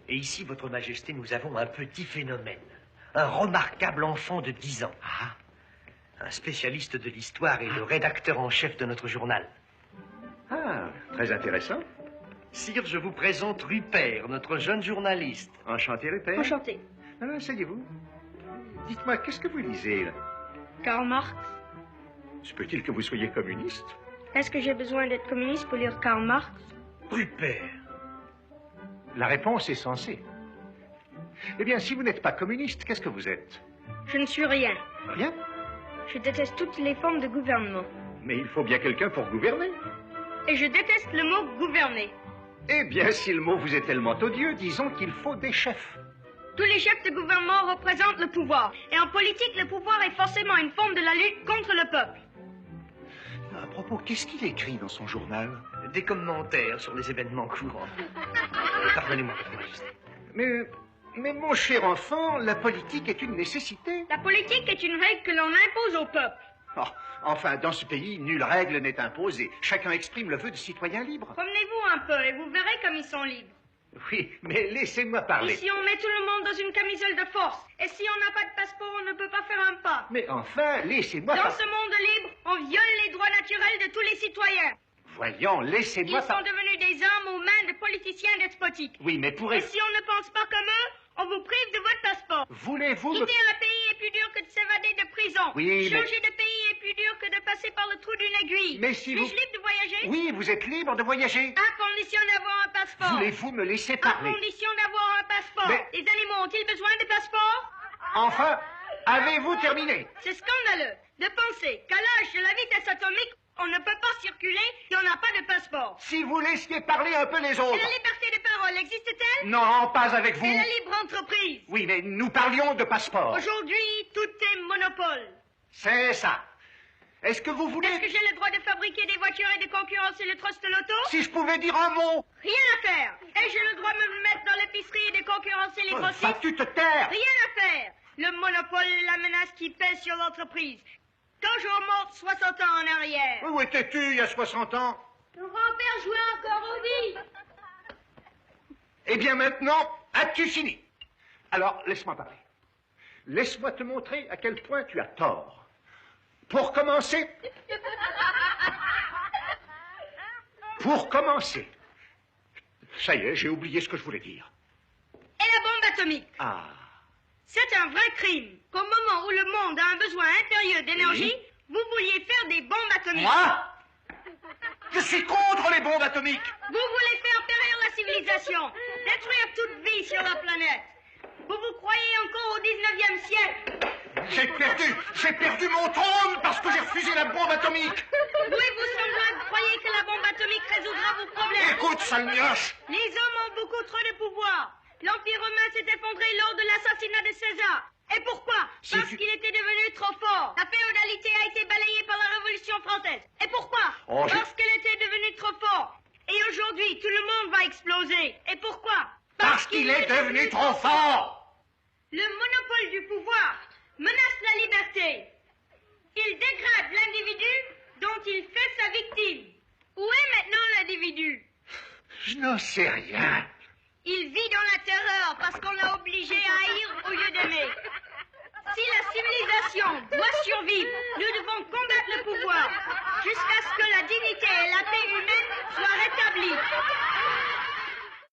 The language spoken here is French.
Et ici, Votre Majesté, nous avons un petit phénomène. Un remarquable enfant de 10 ans. Ah. Un spécialiste de l'histoire et le rédacteur en chef de notre journal. Ah, très intéressant. Sire, je vous présente Rupert, notre jeune journaliste. Enchanté, Rupert. Enchanté. Alors, asseyez-vous. Dites-moi, qu'est-ce que vous lisez, là? Karl Marx. Se peut-il que vous soyez communiste? Est-ce que j'ai besoin d'être communiste pour lire Karl Marx? Rupert. La réponse est sensée. Eh bien, si vous n'êtes pas communiste, qu'est-ce que vous êtes? Je ne suis rien. Rien? Je déteste toutes les formes de gouvernement. Mais il faut bien quelqu'un pour gouverner. Et je déteste le mot gouverner. Eh bien, si le mot vous est tellement odieux, disons qu'il faut des chefs. Tous les chefs de gouvernement représentent le pouvoir. Et en politique, le pouvoir est forcément une forme de la lutte contre le peuple. À propos, qu'est-ce qu'il écrit dans son journal? Des commentaires sur les événements courants. Pardonnez-moi, Votre Majesté. Mais mon cher enfant, la politique est une nécessité. La politique est une règle que l'on impose au peuple. Oh, enfin, dans ce pays, nulle règle n'est imposée. Chacun exprime le vœu de citoyen libre. Promenez-vous un peu et vous verrez comme ils sont libres. Oui, mais laissez-moi parler. Ici, on met tout le monde dans une camisole de force. Et si on n'a pas de passeport, on ne peut pas faire un pas. Mais enfin, laissez-moi Dans parler. ce monde libre, on viole les droits naturels de tous les citoyens. Voyons, laissez-moi Ils sont parler. devenus des hommes aux mains de politiciens despotiques. Oui, mais Et si on ne pense pas comme eux, on vous prive de votre passeport. Voulez-vous me... Quitter un pays est plus dur que de s'évader de prison. Oui, mais- Changer de pays est plus dur que de passer par le trou d'une aiguille. Mais si vous... Suis-je libre de voyager? Oui, vous êtes libre de voyager. À condition d'avoir un passeport. Voulez-vous me laisser À parler? condition d'avoir un passeport. Mais- Les animaux ont-ils besoin de passeport? Enfin, avez-vous terminé? C'est scandaleux de penser qu'à l'âge de la vitesse atomique, on ne peut pas circuler si on n'a pas de passeport. Si vous laissiez parler un peu les Et autres. la liberté de parole existe-t-elle? Non, pas avec vous. Et la libre entreprise? Oui, mais nous parlions de passeport. Aujourd'hui, tout est monopole. C'est ça. Est-ce que vous voulez... Est-ce que j'ai le droit de fabriquer des voitures et de concurrencer le trust loto? Si je pouvais dire un mot... Rien à faire. Et j'ai le droit de me mettre dans l'épicerie et de concurrencer les grossistes? Vas-tu te taire? Rien à faire. Le monopole est la menace qui pèse sur l'entreprise. Quand je remonte 60 ans en arrière. Où étais-tu il y a 60 ans? Mon grand-père jouait encore aux billes. Eh bien maintenant, as-tu fini? Alors, laisse-moi parler. Laisse-moi te montrer à quel point tu as tort. Pour commencer... Pour commencer... Ça y est, j'ai oublié ce que je voulais dire. Et la bombe atomique? Ah... C'est un vrai crime qu'au moment où le monde a un besoin impérieux d'énergie, vous vouliez faire des bombes atomiques. Moi? Je suis contre les bombes atomiques. Vous voulez faire périr la civilisation, détruire toute vie sur la planète. Vous vous croyez encore au 19e siècle. J'ai perdu mon trône parce que j'ai refusé la bombe atomique. Oui, vous semblez croyez que la bombe atomique résoudra vos problèmes. Écoute, sale mioche. Les hommes ont beaucoup trop de pouvoir. L'Empire romain s'est effondré lors de l'assassinat de César. Et pourquoi? Si Parce tu- qu'il était devenu trop fort. La féodalité a été balayée par la Révolution française. Et pourquoi? Oh, je- Parce qu'elle était devenue trop fort. Et aujourd'hui, tout le monde va exploser. Et pourquoi? Parce qu'il est devenu trop fort. Le monopole du pouvoir menace la liberté. Il dégrade l'individu dont il fait sa victime. Où est maintenant l'individu? Je n'en sais rien. Il vit dans la terreur parce qu'on l'a obligé à haïr au lieu d'aimer. Si la civilisation doit survivre, nous devons combattre le pouvoir jusqu'à ce que la dignité et la paix humaine soient rétablies.